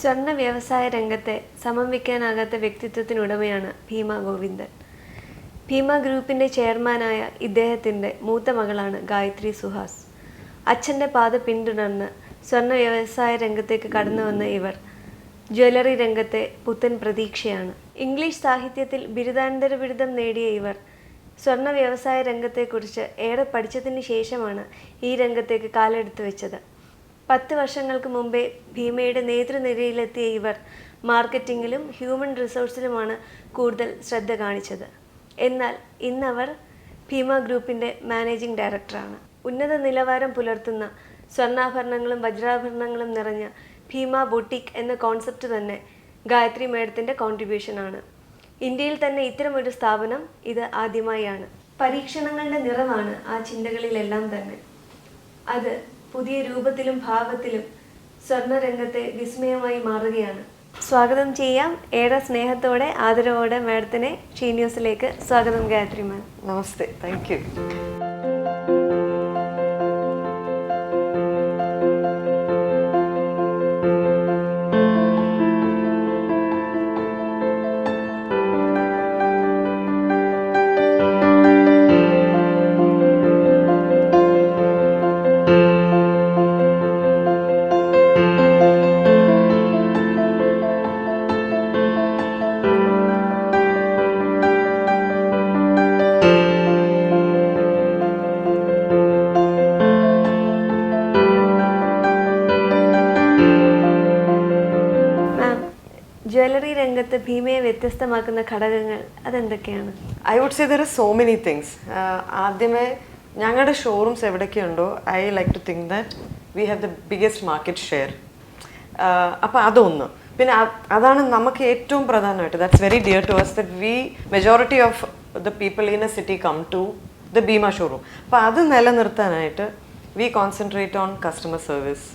സ്വർണ്ണ വ്യവസായ രംഗത്തെ സമം വയ്ക്കാനാകാത്ത വ്യക്തിത്വത്തിനുടമയാണ് ഭീമ ഗോവിന്ദൻ. ഭീമ ഗ്രൂപ്പിൻ്റെ ചെയർമാനായ ഇദ്ദേഹത്തിൻ്റെ മൂത്ത മകളാണ് ഗായത്രി സുഹാസ്. അച്ഛൻ്റെ പാത പിന്തുടർന്ന് സ്വർണ്ണ വ്യവസായ രംഗത്തേക്ക് കടന്നു വന്ന ഇവർ ജ്വല്ലറി രംഗത്തെ പുത്തൻ പ്രതീക്ഷയാണ്. ഇംഗ്ലീഷ് സാഹിത്യത്തിൽ ബിരുദാനന്തര ബിരുദം നേടിയ ഇവർ സ്വർണ്ണ വ്യവസായ രംഗത്തെക്കുറിച്ച് ഏറെ പഠിച്ചതിന് ശേഷമാണ് ഈ രംഗത്തേക്ക് കാലെടുത്ത് വെച്ചത്. 10 വർഷങ്ങൾക്ക് മുമ്പേ ഭീമയുടെ നേതൃനിരയിലെത്തിയ ഇവർ മാർക്കറ്റിങ്ങിലും ഹ്യൂമൻ റിസോഴ്സിലുമാണ് കൂടുതൽ ശ്രദ്ധ കാണിച്ചത്. എന്നാൽ ഇന്നവർ ഭീമ ഗ്രൂപ്പിൻ്റെ മാനേജിംഗ് ഡയറക്ടറാണ്. ഉന്നത നിലവാരം പുലർത്തുന്ന സ്വർണ്ണാഭരണങ്ങളും വജ്രാഭരണങ്ങളും നിറഞ്ഞ ഭീമ ബൊട്ടിക് എന്ന കോൺസെപ്റ്റ് തന്നെ ഗായത്രി മേഡത്തിൻ്റെ കോൺട്രിബ്യൂഷനാണ്. ഇന്ത്യയിൽ തന്നെ ഇത്തരമൊരു സ്ഥാപനം ഇത് ആദ്യമായാണ്. പരീക്ഷണങ്ങളുടെ നിറമാണ് ആ ചിന്തകളിലെല്ലാം തന്നെ. അത് പുതിയ രൂപത്തിലും ഭാവത്തിലും സ്വർണ്ണരംഗത്തെ വിസ്മയമായി മാറുകയാണ്. സ്വാഗതം ചെയ്യാം. ഏറെ സ്നേഹത്തോടെ ആദരവോടെ മാഡത്തിനെ ഷീ ന്യൂസിലേക്ക് സ്വാഗതം ഗായത്രി മാം. നമസ്തേ, താങ്ക് യു. ജ്വല്ലറി രംഗത്ത് ഭീമയെ വ്യത്യസ്തമാക്കുന്ന ഘടകങ്ങൾ അതെന്തൊക്കെയാണ്? I would say there are so many things. ആദ്യമേ ഞങ്ങളുടെ ഷോറൂംസ് എവിടെയൊക്കെയുണ്ടോ I like to think that we have the biggest market share. അപ്പോൾ അതൊന്ന്. പിന്നെ അതാണ് നമുക്ക് ഏറ്റവും പ്രധാനമായിട്ട് that's very dear to us that we majority of the people in a city come to the Bhima showroom. അപ്പോൾ അത് നിലനിർത്താനായിട്ട് we concentrate on customer service.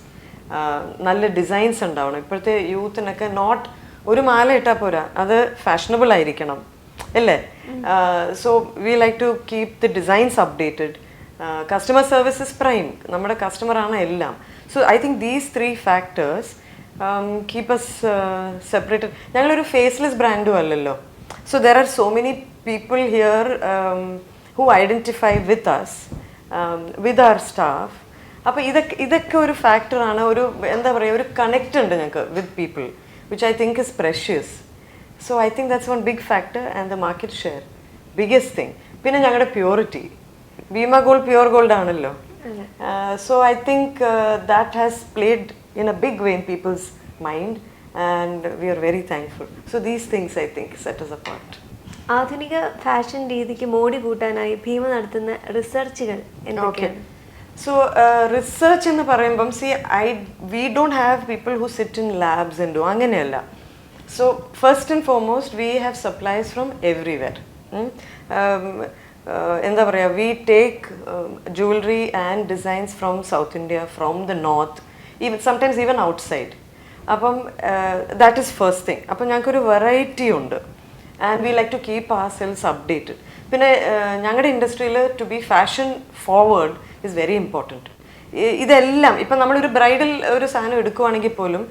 നല്ല ഡിസൈൻസ് ഉണ്ടാവണം. ഇപ്പോഴത്തെ യൂത്തിനൊക്കെ നോട്ട് ഒരു മാല ഇട്ടാൽ പോരാ, അത് ഫാഷനബിൾ ആയിരിക്കണം അല്ലേ? So we like to keep the designs updated. Customer services prime, നമ്മുടെ കസ്റ്റമറാണ് എല്ലാം. So I think these 3 factors keep us separated. ഞങ്ങളൊരു ഫേസ്ലെസ് ബ്രാൻഡും അല്ലല്ലോ. So there are so many people here who identify with us, with our staff. അപ്പോൾ ഇതൊക്കെ ഒരു ഫാക്ടറാണ്. ഒരു എന്താ പറയുക, ഒരു കണക്റ്റ് ഉണ്ട് ഞങ്ങൾക്ക് with people, which I think is precious. So I think that's one big factor, and the market share, biggest thing. പിന്നെ ഞങ്ങളുടെ purity, Bhima gold pure gold ആണല്ലോ. So I think that has played in a big way in people's mind, and we are very thankful. So these things I think set us apart. ആധുനിക fashion രീതിക്ക് മോടി കൂട്ടാനായി ഭീമ നടത്തുന്ന റിസർച്ചുകൾ എന്തൊക്കെയാണ്? So research എന്ന് പറയുമ്പം we don't have people who sit in labs and do അങ്ങനെയല്ല. So first and foremost we have supplies from everywhere. എന്താ പറയുക, we take jewelry and designs from South India, from the north, even sometimes even outside. അപ്പം that is first thing. അപ്പം ഞങ്ങൾക്കൊരു variety ഉണ്ട്, and we like to keep ourselves updated. പിന്നെ ഞങ്ങളുടെ ഇൻഡസ്ട്രിയിൽ to be fashion forward is very important. ഇതെല്ലാം ഇപ്പം നമ്മളൊരു ബ്രൈഡൽ ഒരു സാധനം എടുക്കുവാണെങ്കിൽ പോലും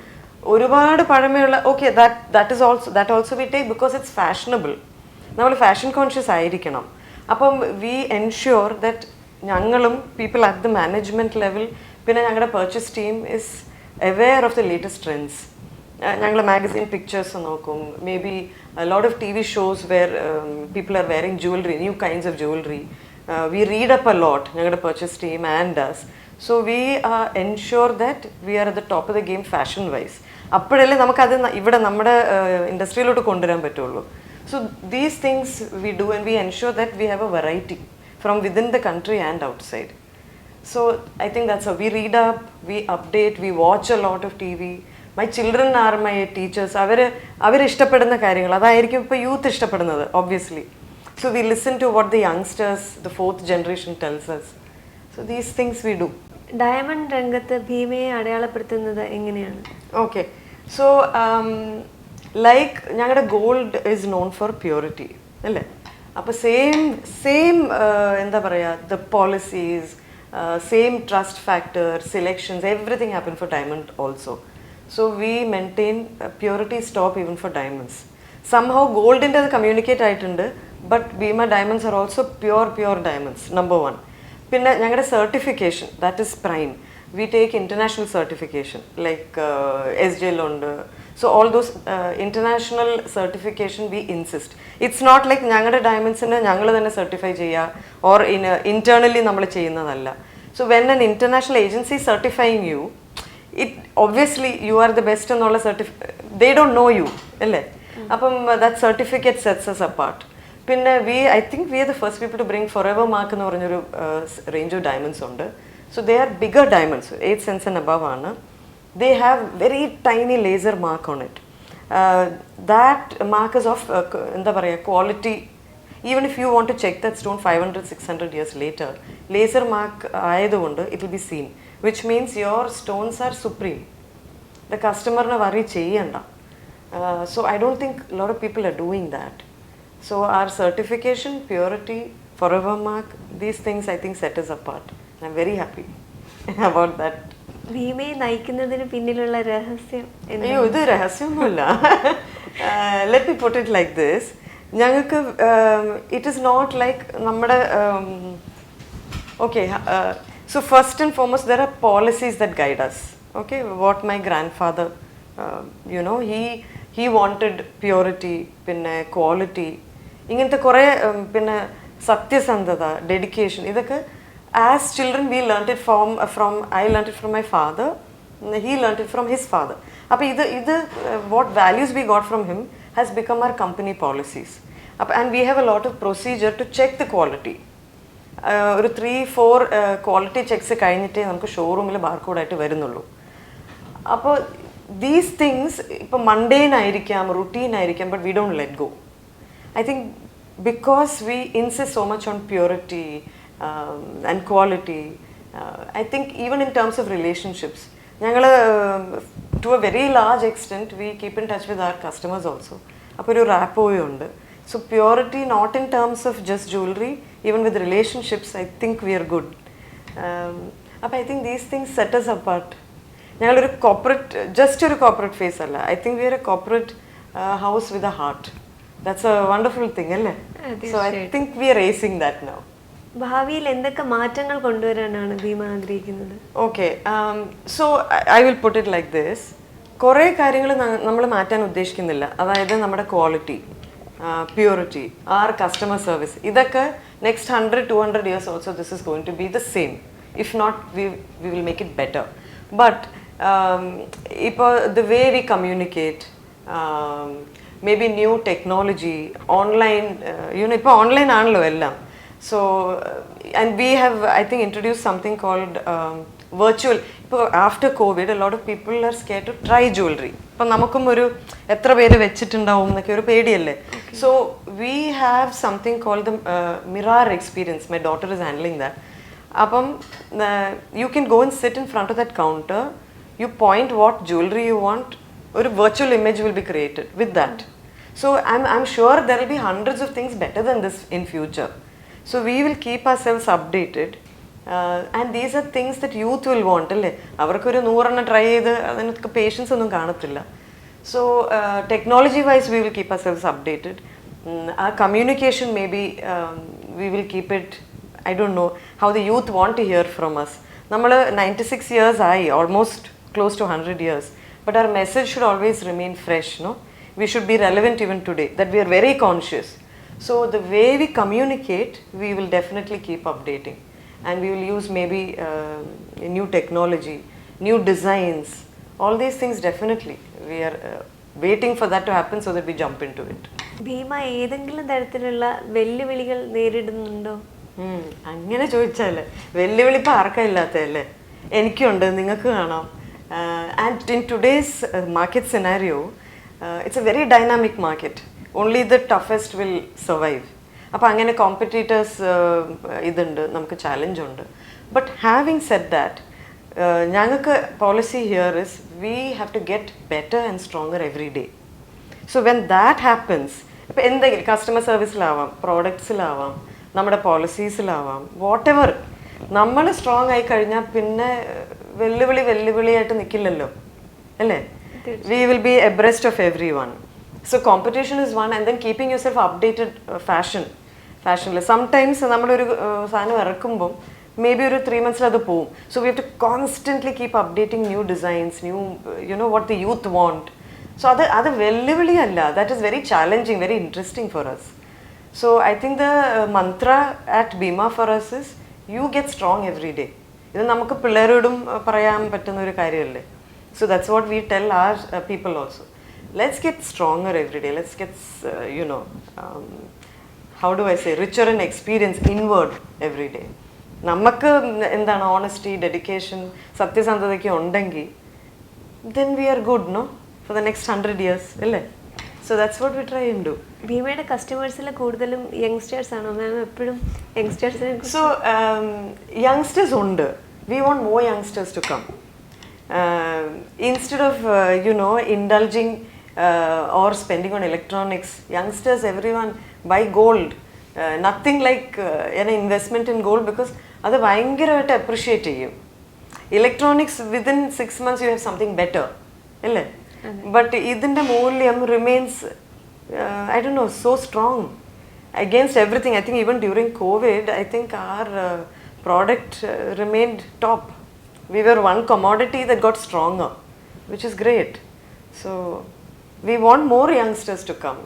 ഒരുപാട് പഴമയുള്ള that also we take because it's fashionable. നമ്മൾ ഫാഷൻ കോൺഷ്യസ് ആയിരിക്കണം. അപ്പം വി എൻഷ്യൂർ ദാറ്റ് ഞങ്ങളും people at the management level, പിന്നെ ഞങ്ങളുടെ purchase team is aware of the latest trends. ഞങ്ങൾ മാഗസിൻ പിക്ചേഴ്സ് നോക്കും, maybe lot of TV shows where people are wearing jewelry, new kinds of jewelry. We read up a lot, ഞങ്ങളുടെ purchase team and us. So we ensure that we are at the top of the game fashion wise. അപ്പോഴല്ലേ നമുക്കത് ഇവിടെ നമ്മുടെ ഇൻഡസ്ട്രിയിലോട്ട് കൊണ്ടുവരാൻ പറ്റുള്ളൂ. So these things we do, and we ensure that we have a variety from within the country and outside. So I think that's how we read up, we update, we watch a lot of TV. My children are my teachers. അവർ ഇഷ്ടപ്പെടുന്ന കാര്യങ്ങൾ അതായിരിക്കും ഇപ്പോൾ youth ഇഷ്ടപ്പെടുന്നത് obviously. So we listen to what the youngsters, the 4th generation tells us. So these things we do. Diamond രംഗത്ത് ഭീമയെ അടയാളപ്പെടുത്തുന്നത് എങ്ങനെയാണ്? Okay. So like ഞങ്ങളുടെ gold is known for purity അല്ലേ? അപ്പോൾ സെയിം എന്താ പറയുക, the policies, same trust factor, selections, everything happen four diamond also. So we maintain purity stop even for diamonds. Somehow gold ന്റെ അത് കമ്മ്യൂണിക്കേറ്റ് ആയിട്ടുണ്ട്, but Bhima diamonds are also pure diamonds, number 1. പിന്നെ ഞങ്ങളുടെ certification that is prime. We take international certification like SJL ഉണ്ട്. So all those international certification we insist. It's not like ഞങ്ങളുടെ ഡയമണ്ട്സിന് ഞങ്ങൾ തന്നെ സർട്ടിഫൈ ചെയ്യുക ഓർ ഇന്റേർണലി നമ്മൾ ചെയ്യുന്നതല്ല. So when an international agency certifying you, it obviously you are the best എന്നുള്ള they don't know you അല്ലേ. അപ്പം that certificate sets us apart. പിന്നെ I think we are the first people to bring Forever Mark എന്ന് പറഞ്ഞൊരു range of diamonds ഉണ്ട്. So they are bigger diamonds, 8 cents and above ആണ്. They have very tiny laser mark on it. That mark is of എന്താ പറയുക quality. Even if you want to check that stone 500-600 years later, laser mark ആയതുകൊണ്ട് it will be seen, which means your stones are supreme. The customer na worry cheyanda. So I don't think a lot of people are doing that. So our certification, purity, Forever Mark, these things I think set us apart. I'm very happy about that. ഭീമയെ നയിക്കുന്നതിന് പിന്നിലുള്ള രഹസ്യം അയ്യോ, ഇത് രഹസ്യമൊന്നുമില്ല. Let me put it like this. ഞങ്ങൾക്ക് it is not like നമ്മുടെ okay, so first and foremost there are policies that guide us. Okay, what my grandfather you know, he wanted purity, പിന്നെ quality, ഇങ്ങനത്തെ കുറേ പിന്നെ സത്യസന്ധത, dedication, ഇതൊക്കെ as children we learnt it from I learnt it from my father, he learnt it from his father. അപ്പോൾ ഇത് what values we got from him has become our company policies. And we have a lot of procedure to check the quality. ഒരു 3-4 quality checks കഴിഞ്ഞിട്ടേ നമുക്ക് ഷോറൂമിൽ ബാർകോഡായിട്ട് വരുന്നുള്ളൂ. അപ്പോൾ these things ഇപ്പോൾ മൺഡെയിൻ ആയിരിക്കാം, റുട്ടീൻ ആയിരിക്കാം, but we don't let go. I think because we insist so much on purity and quality, I think even in terms of relationships ഞങ്ങൾ to a very large extent we keep in touch with our customers also. അപ്പോൾ ഒരു റാപ്പോയും ഉണ്ട്. So purity not in terms of just jewelry, even with relationships, I think we are good. I think these things set us apart. ഞങ്ങളൊരു corporate, just ഒരു corporate face അല്ല. I think we are a corporate house with a heart. That's a wonderful thing, അല്ലേ? So I think we are racing that now. ഭാവിയിൽ എന്തൊക്കെ മാറ്റങ്ങൾ കൊണ്ടുവരാനാണ് ഭീമ ആഗ്രഹിക്കുന്നത്? Okay, so I will put it like this. കുറേ കാര്യങ്ങൾ നമ്മൾ മാറ്റാൻ ഉദ്ദേശിക്കുന്നില്ല. അതായത് നമ്മുടെ quality, purity, our customer service, idakka next 100-200 years also this is going to be the same. If not, we will make it better. But the way we communicate, maybe new technology, online, you know, online aanlo ellam. So and we have, I think, introduced something called virtual. After COVID, a lot of people are scared to try jewelry. അപ്പം നമുക്കും ഒരു എത്ര പേര് വെച്ചിട്ടുണ്ടാവും എന്നൊക്കെ ഒരു പേടിയല്ലേ. So we have something called the mirror experience. My daughter is handling that. അപ്പം you can go and sit in front of that counter, you point what jewellery you want, ഒരു virtual image will be created with that. So I M sure there will be hundreds of things better than this in future. So we will keep ourselves updated. And these are things that youth will want അല്ലേ. അവർക്കൊരു 100 try ചെയ്ത് അതിനൊക്കെ patience ഒന്നും കാണത്തില്ല. So technology wise we will keep ourselves updated. ആ communication maybe we will keep it, I don't know how the youth want to hear from us. നമ്മൾ 96 years ആയി, almost close to 100 years, but our message should always remain fresh. No, we should be relevant even today, that we are very conscious. So the way we communicate we will definitely keep updating. And we will use maybe new technology, new designs, all these things definitely. We are waiting for that to happen so that we jump into it. Bhima ഏതെങ്കിലും തരത്തിലുള്ള വെല്ലുവിളികൾ നേരിടുന്നുണ്ടോ? അങ്ങനെ ചോദിച്ചാൽ വെല്ലുവിളി ഇപ്പം ആർക്കാ ഇല്ലാത്തതല്ലേ? എനിക്കുണ്ട്, നിങ്ങൾക്ക് കാണാം. And in today's market scenario it's a very dynamic market. Only the toughest will survive. അപ്പോൾ അങ്ങനെ കോമ്പറ്റീറ്റേഴ്സ് ഇതുണ്ട്, നമുക്ക് ചാലഞ്ചുണ്ട്. ബട്ട് ഹാവിങ് സെഡ് ദാറ്റ്, ഞങ്ങൾക്ക് policy here is we have to get better and stronger every day. So when that happens, ഇപ്പോൾ എന്തെങ്കിലും customer സർവീസിലാവാം, പ്രോഡക്ട്സിലാവാം, നമ്മുടെ പോളിസീസിലാവാം, വാട്ട് എവർ, നമ്മൾ സ്ട്രോങ് ആയി കഴിഞ്ഞാൽ പിന്നെ വെല്ലുവിളിയായിട്ട് നിൽക്കില്ലല്ലോ. അല്ലേ? We will be abreast of everyone. So competition is one, and then keeping yourself updated. Fashionൽ സംടൈംസ് നമ്മളൊരു സാധനം ഇറക്കുമ്പോൾ മേ ബി ഒരു 3 months അത് പോവും. So we have to constantly keep updating new designs, new what the youth want. സോ അത് വെല്ലുവിളിയല്ല, that is very challenging, very interesting for us. So I think the mantra at Bima for us is you get strong every day. ഇത് നമുക്ക് പിള്ളേരോടും പറയാൻ പറ്റുന്ന ഒരു കാര്യമല്ലേ. So that's what we tell our people also. Let's get stronger every day. Let's get, how do I say, richer in experience inward every day. നമുക്ക് എന്താണ് honesty, dedication, സത്യസന്ധതയ്ക്ക് ഉണ്ടെങ്കിൽ then we are good, no? For the next 100 years, അല്ലേ? So that's what we try and do. ഭീമയുടെ കസ്റ്റമേഴ്സിൽ കൂടുതലും youngsters ആണോ മാം? എപ്പോഴും യങ്സ്റ്റേഴ്സിനെ? So youngsters ഉണ്ട്. We want more youngsters to come. Instead of indulging or spending on electronics, youngsters, everyone buy gold. Nothing like an investment in gold, because അത് ഭയങ്കരമായിട്ട് appreciate ചെയ്യും. Electronics within 6 months you have something better, അല്ലേ? But ഇതിൻ്റെ മൂല്യം remains I don't know, so strong against everything. I think even during COVID, I think our product remained top. We were one commodity that got stronger, which is great. So we want more youngsters to come.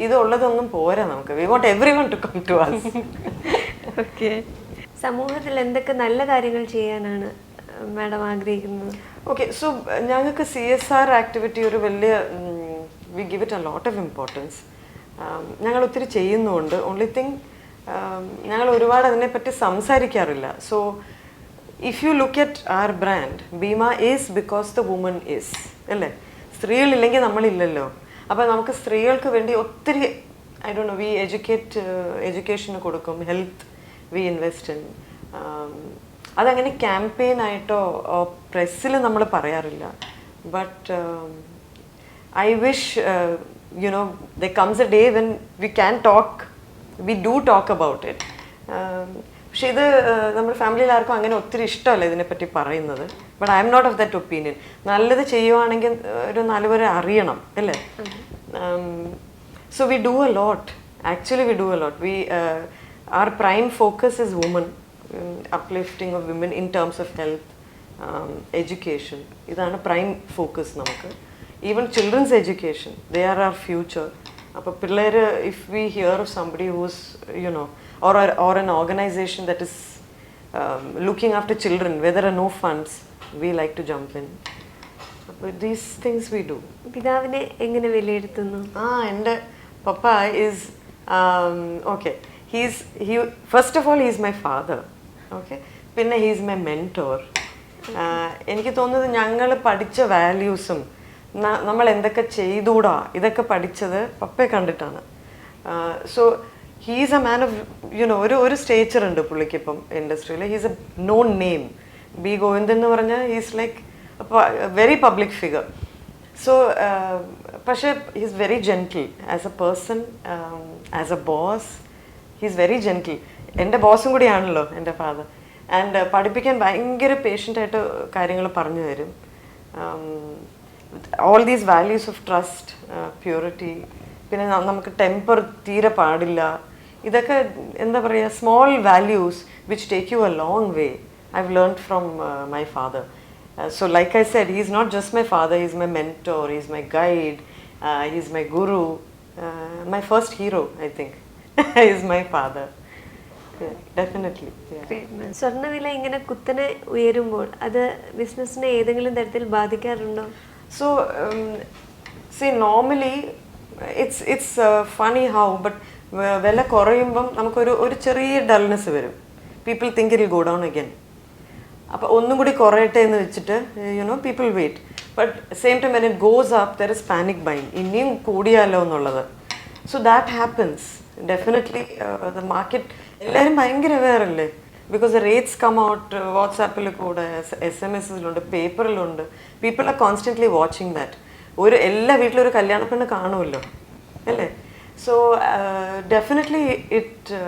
ഇതുള്ളതൊന്നും പോരാ നമുക്ക്. We want everyone to come to us. Okay. സമൂഹത്തിൽ എന്തൊക്കെ നല്ല കാര്യങ്ങൾ ചെയ്യാനാണ് madam ആഗ്രഹിക്കുന്നത്? Okay, so ഞങ്ങൾക്ക് CSR ആക്ടിവിറ്റി ഒരു വലിയ, we give it a lot of importance. ഞങ്ങൾ ഒത്തിരി ചെയ്യുന്നുണ്ട്. ഓൺലി തിങ് ഞങ്ങൾ ഒരുപാട് അതിനെപ്പറ്റി സംസാരിക്കാറില്ല. So if you look at our brand, Bhima is because the woman is, അല്ലേ? സ്ത്രീകളില്ലെങ്കിൽ നമ്മളില്ലല്ലോ. അപ്പോൾ നമുക്ക് സ്ത്രീകൾക്ക് വേണ്ടി ഒത്തിരി, ഐ ഡോണ്ട് നോ, വി എഡ്യൂക്കേഷന് കൊടുക്കും, ഹെൽത്ത് വി ഇൻവെസ്റ്റ് ഇൻ. അതങ്ങനെ ക്യാമ്പയിനായിട്ടോ പ്രസ്സിൽ നമ്മൾ പറയാറില്ല. But I wish there comes a day when we can talk, we do talk about it. പക്ഷേ ഇത് നമ്മുടെ ഫാമിലിയിൽ ആർക്കും അങ്ങനെ ഒത്തിരി ഇഷ്ടമല്ല ഇതിനെപ്പറ്റി പറയുന്നത്. But I am not of that opinion. നല്ലത് ചെയ്യുവാണെങ്കിൽ ഒരു 4 പേരെ അറിയണം, അല്ലേ? So we do a lot. Actually we do a lot. Our prime focus is women, uplifting of women in terms of health, education. Idana prime focus namukku. Even children's education, they are our future. Appo pillare, if we hear of somebody who's, or an organization that is looking after children where there are no funds, we like to jump in. Appo these things we do. പിതാവിനെ എങ്ങനെ വിലയിരുത്തുന്നു? And papa is okay. First of all, he is my father. Okay, പിന്നെ he is my mentor. എനിക്ക് തോന്നുന്നത് ഞങ്ങൾ പഠിച്ച വാല്യൂസും നമ്മൾ എന്തൊക്കെ ചെയ്തുകൂടാ ഇതൊക്കെ പഠിച്ചത് പപ്പയെ കണ്ടിട്ടാണ്. So he is a man of ഒരു സ്റ്റേച്ചർ ഉണ്ട് പുള്ളിക്കിപ്പം ഇൻഡസ്ട്രിയിൽ. He's a known name. B Govindan എന്ന് പറഞ്ഞാൽ he's like very public figure. So പക്ഷേ he's very gentle as a person, as a boss. He's very gentle. എൻ്റെ ബോസും കൂടിയാണല്ലോ എൻ്റെ ഫാദർ. ആൻഡ് പഠിപ്പിക്കാൻ ഭയങ്കര പേഷ്യൻ്റായിട്ട് കാര്യങ്ങൾ പറഞ്ഞു തരും. All these values of trust, purity, പിന്നെ നമുക്ക് ടെമ്പർ തീരെ പാടില്ല, ഇതൊക്കെ എന്താ പറയുക, small values which take you A long way. I have learned from my father. So like I said, he is not just my father, he is my mentor, he is my guide, he is my guru, my first hero, I think. He is my father. Yeah, definitely. Yeah. സ്വർണ്ണവില ഇങ്ങനെ കുത്തനെ ഉയരുമ്പോൾ അത് ബിസിനസ്സിനെ ഏതെങ്കിലും തരത്തിൽ ബാധിക്കാറുണ്ടോ? So see, normally it's funny how, but വില കുറയുമ്പം നമുക്കൊരു ചെറിയ ഡൾനെസ് വരും. People think it will go down again. അപ്പോൾ ഒന്നും കൂടി കുറയട്ടെ എന്ന് വെച്ചിട്ട് people wait. But same time when it goes up there is panic buying, ഇനിയും കൂടിയാലോ എന്നുള്ളത്. So that happens definitely. The market എല്ലാവരും ഭയങ്കര അവെയർ അല്ലേ, because the rates come out വാട്സാപ്പിൽ കൂടെ, SMS-ലുണ്ട്, പേപ്പറിലുണ്ട്. People are constantly watching that. എല്ലാ വീട്ടിലും ഒരു കല്യാണപ്പെണ്ണ് കാണുമല്ലോ, അല്ലേ? So definitely it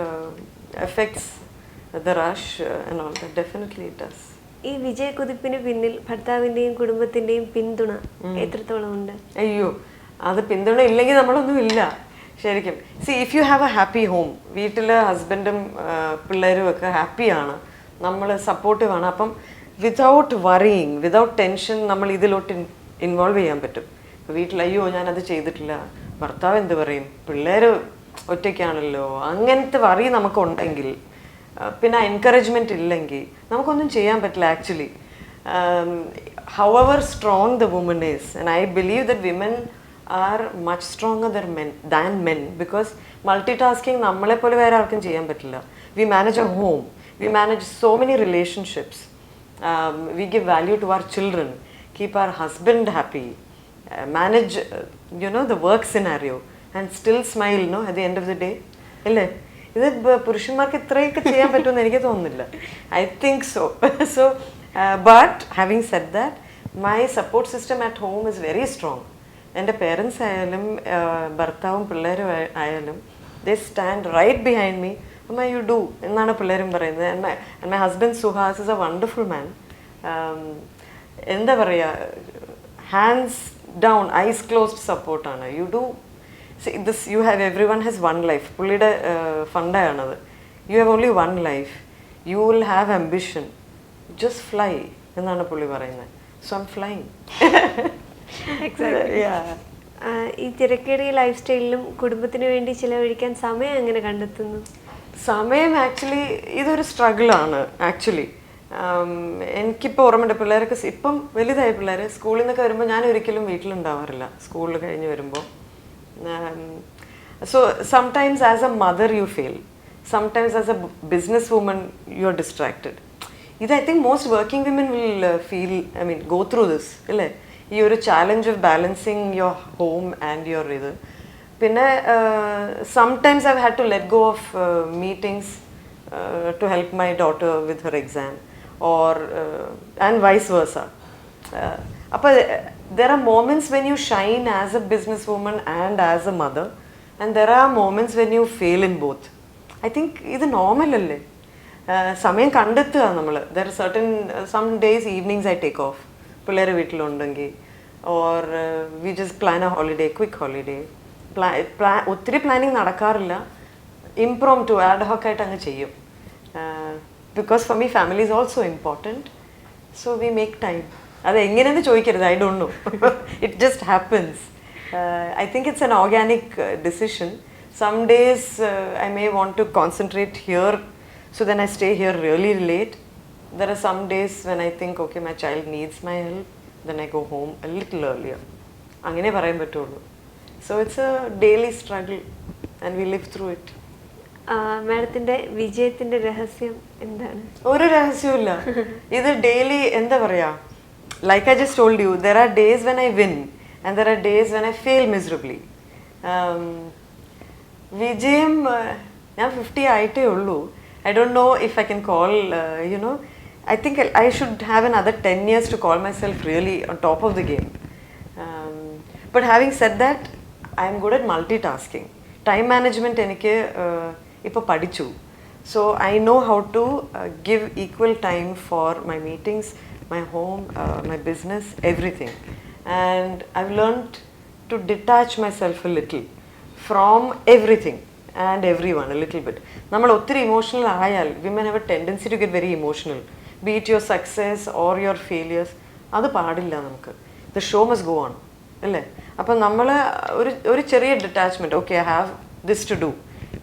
affects the rush and all that. Definitely it does. ഈ വിജയക്കുതിപ്പിന് പിന്നിൽ ഭർത്താവിന്റെയും കുടുംബത്തിന്റെയും പിന്തുണ എത്രത്തോളം ഉണ്ട്? അയ്യോ, അത് പിന്തുണ ഇല്ലെങ്കിൽ നമ്മളൊന്നും ഇല്ല ശരിക്കും. C, if you have A happy home, വീട്ടിൽ ഹസ്ബൻഡും പിള്ളേരും ഒക്കെ ഹാപ്പിയാണ്, നമ്മൾ സപ്പോർട്ടീവ് ആണ്, അപ്പം വിതൗട്ട് വറിയിങ്, വിതൗട്ട് ടെൻഷൻ നമ്മൾ ഇതിലോട്ട് ഇൻവോൾവ് ചെയ്യാൻ പറ്റും. ഇപ്പോൾ വീട്ടിൽ അയ്യോ ഞാനത് ചെയ്തിട്ടില്ല, ഭർത്താവ് എന്ത് പറയും, പിള്ളേർ ഒറ്റയ്ക്കാണല്ലോ, അങ്ങനത്തെ വറി നമുക്കുണ്ടെങ്കിൽ, പിന്നെ എൻകറേജ്മെൻറ്റ് ഇല്ലെങ്കിൽ നമുക്കൊന്നും ചെയ്യാൻ പറ്റില്ല actually. However strong the woman is, and I believe that women are much stronger than men, because multi tasking നമ്മളെപ്പോലെ വേറെ ആർക്കും ചെയ്യാൻ പറ്റില്ല. We manage a home, we manage so many relationships, we give value to our children, keep our husband happy, manage the work scenario and still smile at the end of the day. അല്ലേ, ഇത് പുരുഷന്മാർക്ക് ഇത്രയൊക്കെ ചെയ്യാൻ പറ്റുമെന്ന് എനിക്ക് തോന്നുന്നില്ല. I think so. So but having said that, my support system at home is very strong. എൻ്റെ parents ആയാലും ഭർത്താവും പിള്ളേരും ആയാലും, they stand right behind me. Amma, you do എന്നാണ് പിള്ളേരും പറയുന്നത്. and my husband Suhas is a wonderful man. എന്താ പറയുക, ഹാൻഡ്സ് ഡൗൺ ഐസ് ക്ലോസ്ഡ് സപ്പോർട്ടാണ്. You do this, you have, everyone has one life. പുള്ളിയുടെ ഫണ്ടാണത്. You have only one life, you will have ambition, just fly എന്നാണ് പുള്ളി പറയുന്നത്. So I am flying. ഈ തിരക്കേറിയ ലൈഫ് സ്റ്റൈലിലും കുടുംബത്തിന് വേണ്ടി ചിലവഴിക്കാൻ സമയം എങ്ങനെ കണ്ടെത്തുന്നു? സമയം ആക്ച്വലി ഇതൊരു സ്ട്രഗിളാണ് ആക്ച്വലി. എനിക്കിപ്പോൾ ഓർമ്മയുണ്ട്, പിള്ളേരൊക്കെ ഇപ്പം വലുതായ പിള്ളേർ സ്കൂളിൽ നിന്നൊക്കെ വരുമ്പോൾ ഞാൻ ഒരിക്കലും വീട്ടിലുണ്ടാവാറില്ല സ്കൂളിൽ കഴിഞ്ഞ് വരുമ്പോൾ. So sometimes as a mother you fail, sometimes as a business woman you are distracted. ഇത് I think most working women will feel, I mean go through this, അല്ലേ, ഈ ഒരു challenge of balancing your home and your ഇത്. പിന്നെ sometimes I've had to let go of meetings to help my daughter with her exam, or and vice versa. Appa there are moments when you shine as a businesswoman and as a mother, and there are moments when you fail in both. I think ഇത് normal അല്ലേ, സമയം കണ്ടെത്തുക നമ്മൾ. There are certain some days evenings I take off, പിള്ളേർ വീട്ടിലുണ്ടെങ്കിൽ, or we just plan a holiday, quick holiday. ഒത്തിരി planning നടക്കാറില്ല, impromptu ad hoc ആയിട്ട് അങ്ങ് ചെയ്യും. Because for me family is also important, so we make time. അത് എങ്ങനെയെന്ന് ചോദിക്കരുത്, I don't know, it just happens. I think it's an organic decision. Some days I may want to concentrate here, so then I stay here really late. There are some days when I think okay my child needs my help, then I go home A little earlier. അങ്ങനെ പറയാൻ പറ്റുള്ളൂ. So it's a daily struggle and we live through it. മാഡത്തിന്റെ വിജയത്തിന്റെ രഹസ്യം എന്താണ്? ഒരു രഹസ്യമില്ല, ഇത് daily എന്താ പറയാ, like I just told you, there are days when I win and there are days when I fail miserably. വിജയം, ഞാൻ 50 ആയിട്ടേ ഉള്ളൂ. I don't know if I can call, I think I should have another 10 years to call myself really on top of the game. But having said that, I am good at multitasking. Time management എനിക്ക് ഇപ്പോൾ പഠിച്ചു. So I know how to give equal time for my meetings, my home, my business, everything. And I've learned to detach myself a little from everything and everyone a little bit. നമ്മൾ ഒത്തിരി emotional ആയാൽ, women have a tendency to get very emotional, be it your success or your failures. അത് പാടില്ല നമുക്ക്. The show must go on, അല്ലേ? അപ്പം നമ്മൾ ഒരു ചെറിയ detachment, okay I have this to do,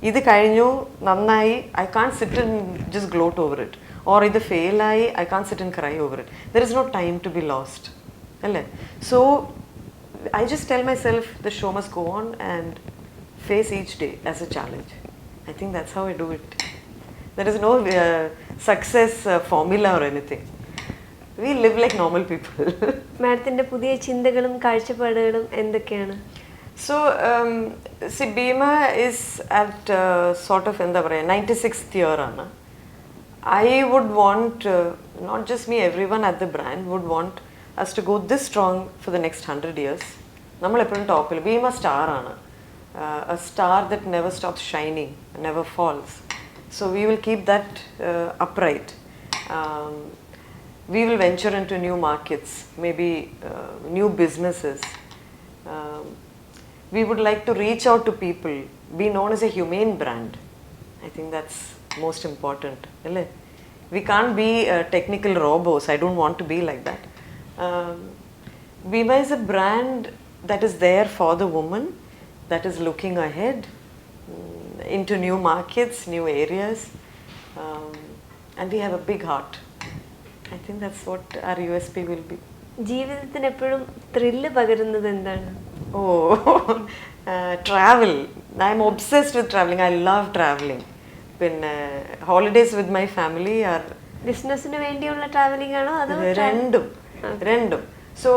ഇത് കഴിഞ്ഞു നന്നായി, I can sit and just gloat over it, or ഇത് ഫെയിലായി, I can sit and cry over it. There is no time to be lost, അല്ലേ? So I just tell myself the show must go on and face each day as a challenge. I think that's how I do it. There is no success formula or anything. We live like normal people. മാഡത്തിന്റെ പുതിയ ചിന്തകളും കാഴ്ചപ്പാടുകളും എന്തൊക്കെയാണ്? So, see, Bima is at sort of എന്താ പറയുക 96th year ആണ്. I would want, not just me, everyone at the brand would want us to go this strong for the next 100 years. നമ്മളെപ്പോഴും ടോപ്പിൽ, Bima star ആണ്, a star that never stops shining, never falls. So we will keep that upright. we will venture into new markets, maybe new businesses. Um, we would like to reach out to people, be known as a humane brand. I think that's most important. Alle? We can't be technical robots. I don't want to be like that. Bima is a brand that is there for the woman, that is looking ahead into new markets, new areas, and we have a big heart. I think that's what our USP will be. ജീവിതത്തിന് എപ്പോഴും thrill പകരുന്നത് എന്താണ്? Oh, travel. I'm obsessed with traveling. I love traveling. പിന്നെ holidays with my family are ബിസിനസ്സിന് വേണ്ടിയുള്ള travelling ആണോ അതോ രണ്ടും. So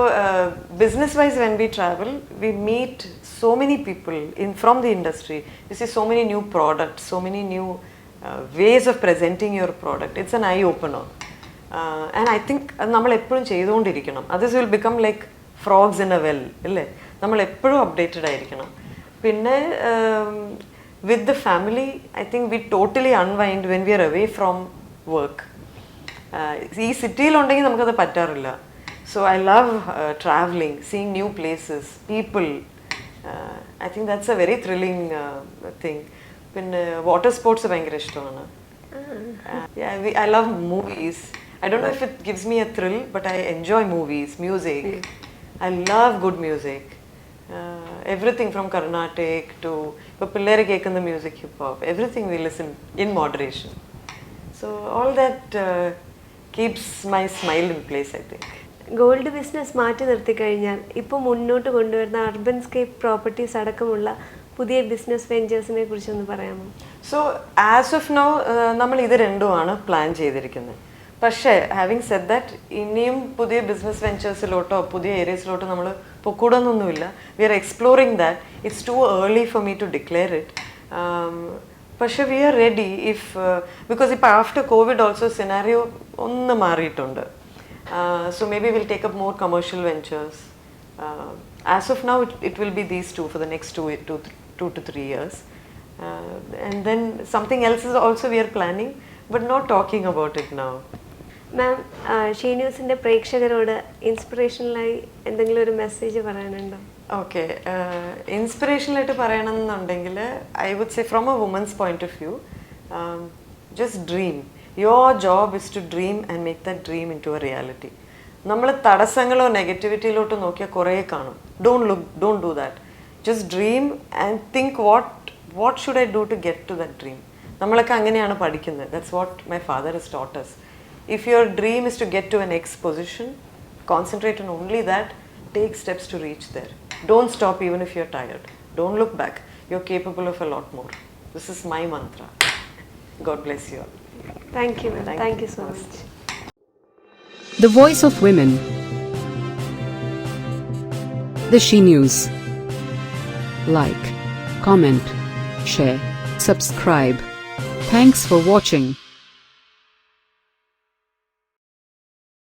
business wise, when we travel, we meet so many people from the industry. You see so many new products, so many new ways of presenting your product. It's an eye opener. And I think നമ്മൾ എപ്പോഴും ചെയ്തുകൊണ്ടിരിക്കണം. Others will become like frogs in a well, അല്ലേ? നമ്മൾ എപ്പോഴും updated ആയിരിക്കണം. പിന്നെ with the family, I think we totally unwind when we are away from work. ഈ സിറ്റിയിലുണ്ടെങ്കിൽ നമുക്കത് പറ്റാറില്ല. So I love traveling, seeing new places, people. I think that's a very thrilling thing. പിന്നെ water sports ഭയങ്കര ഇഷ്ടമാണ്. I love movies. I don't know if it gives me a thrill, but I enjoy movies, music. I love good music. Everything from Carnatic to പിള്ളേരെ കേൾക്കുന്ന music, hip hop, everything we listen in moderation. So all that keeps my smile in place, I think. Gold business മാറ്റി നിർത്തിക്കഴിഞ്ഞാൽ ഇപ്പോൾ മുന്നോട്ട് കൊണ്ടുവരുന്ന അർബൻസ്കേപ്പ് properties അടക്കമുള്ള പുതിയ business വെഞ്ചേഴ്സിനെ കുറിച്ചൊന്ന് പറയാമോ? സോ ആസ് ഓഫ് നൗ നമ്മൾ ഇത് രണ്ടുമാണ് പ്ലാൻ ചെയ്തിരിക്കുന്നത്. പക്ഷേ ഹാവിങ് സെഡ് ദാറ്റ് ഇനിയും പുതിയ ബിസിനസ് വെഞ്ചേഴ്സിലോട്ടോ പുതിയ ഏരിയസിലോട്ടോ നമ്മൾ പൊക്കൂടൊന്നുമില്ല. We are exploring that. It's too early for me to declare it. പക്ഷേ we are ready if because ഇപ്പോൾ ആഫ്റ്റർ കോവിഡ് ഓൾസോ സിനാരിയോ ഒന്ന് മാറിയിട്ടുണ്ട്. So maybe we'll take up more commercial ventures. As of now, it will be these two for the next 2 to 3 years. And then something else is also we are planning, but not talking about it now. Ma'am, she ന്യൂസിൻ്റെ പ്രേക്ഷകരോട് ഇൻസ്പിറേഷണലായി എന്തെങ്കിലും ഒരു message പറയാനുണ്ടോ? Okay, ഇൻസ്പിറേഷനായിട്ട് പറയണമെന്നുണ്ടെങ്കിൽ I would say from a woman's point of view, just dream. Your job is to dream and make that dream into a reality. നമ്മൾ തടസ്സങ്ങളോ നെഗറ്റിവിറ്റിയിലോട്ട് നോക്കിയാൽ കുറേ കാണും. Don't do that. Just dream and think what should I do to get to that dream. നമ്മളൊക്കെ അങ്ങനെയാണ് പഠിക്കുന്നത്. That's what my father has taught us. If your dream is to get to an X position, concentrate on only that. Take steps to reach there. Don't stop even if you're tired. Don't look back. You're capable of a lot more. This is my mantra. God bless you all. Thank you, ma'am. Thank you so much. The Voice of Women. The She News. Like, comment, share, subscribe. Thanks for watching.